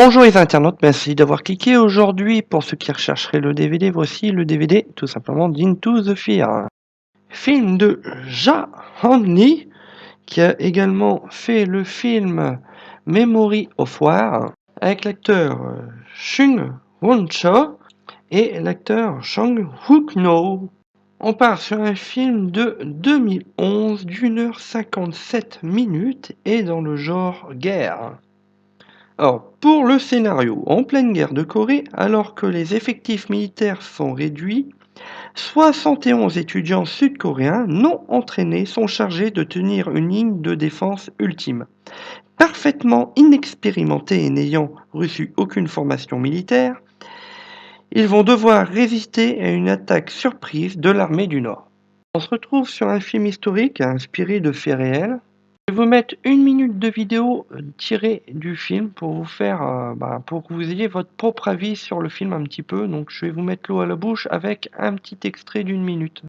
Bonjour les internautes, merci d'avoir cliqué aujourd'hui. Pour ceux qui rechercheraient le DVD, voici le DVD tout simplement d'Into the Fear. Film de Ja Han Lee, qui a également fait le film Memory of War, avec l'acteur Chung Won-cho et l'acteur Chang Wook-no. On part sur un film de 2011 d'1h57 et dans le genre guerre. Alors, pour le scénario, en pleine guerre de Corée, alors que les effectifs militaires sont réduits, 71 étudiants sud-coréens non entraînés sont chargés de tenir une ligne de défense ultime. Parfaitement inexpérimentés et n'ayant reçu aucune formation militaire, ils vont devoir résister à une attaque surprise de l'armée du Nord. On se retrouve sur un film historique inspiré de faits réels. Je vais vous mettre 1 minute de vidéo tirée du film pour vous faire, pour que vous ayez votre propre avis sur le film un petit peu. Donc je vais vous mettre l'eau à la bouche avec un petit extrait d'1 minute.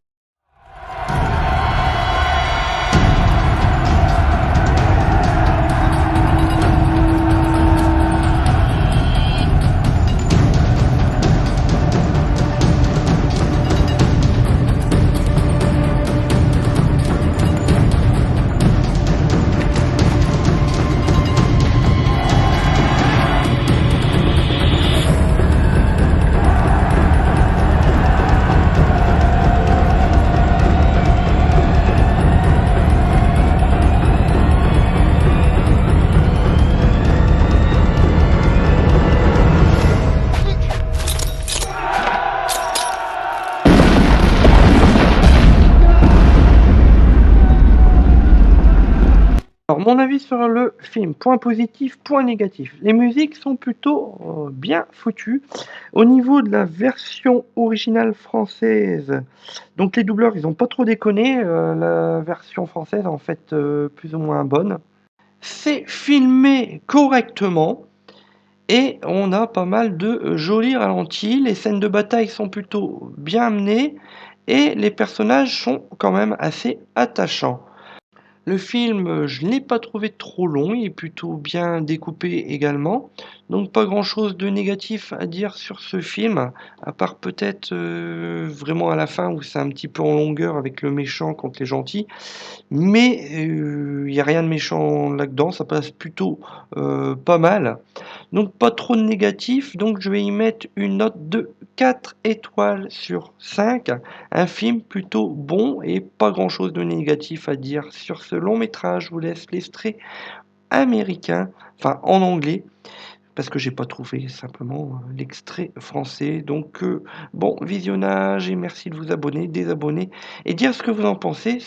Alors, mon avis sur le film, point positif, point négatif. Les musiques sont plutôt bien foutues. Au niveau de la version originale française, donc les doubleurs, ils n'ont pas trop déconné. La version française, en fait, plus ou moins bonne. C'est filmé correctement et on a pas mal de jolis ralentis. Les scènes de bataille sont plutôt bien amenées et les personnages sont quand même assez attachants. Le film, je ne l'ai pas trouvé trop long, il est plutôt bien découpé également. Donc pas grand-chose de négatif à dire sur ce film, à part peut-être vraiment à la fin où c'est un petit peu en longueur avec le méchant contre les gentils. Mais il n'y a rien de méchant là-dedans, ça passe plutôt pas mal. Donc pas trop de négatif, donc je vais y mettre une note de 4 étoiles sur 5. Un film plutôt bon et pas grand-chose de négatif à dire sur ce long métrage. Je vous laisse l'extrait américain, enfin en anglais, parce que j'ai pas trouvé simplement l'extrait français. Donc bon visionnage et merci de vous abonner, désabonner et dire ce que vous en pensez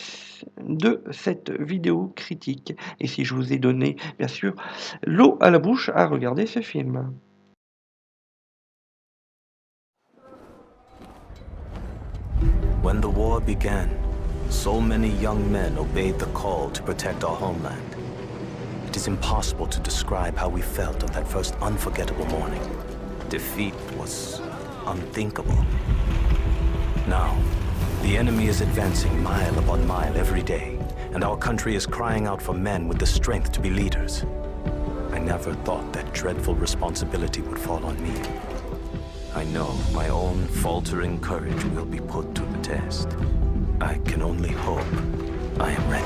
de cette vidéo critique. Et si je vous ai donné, bien sûr, l'eau à la bouche à regarder ce film. When the war began, so many young men obeyed the call to protect our homeland. It is impossible to describe how we felt on that first unforgettable morning. Defeat was unthinkable. Now, the enemy is advancing mile upon mile every day, and our country is crying out for men with the strength to be leaders. I never thought that dreadful responsibility would fall on me. I know my own faltering courage will be put to the test. I can only hope I am ready.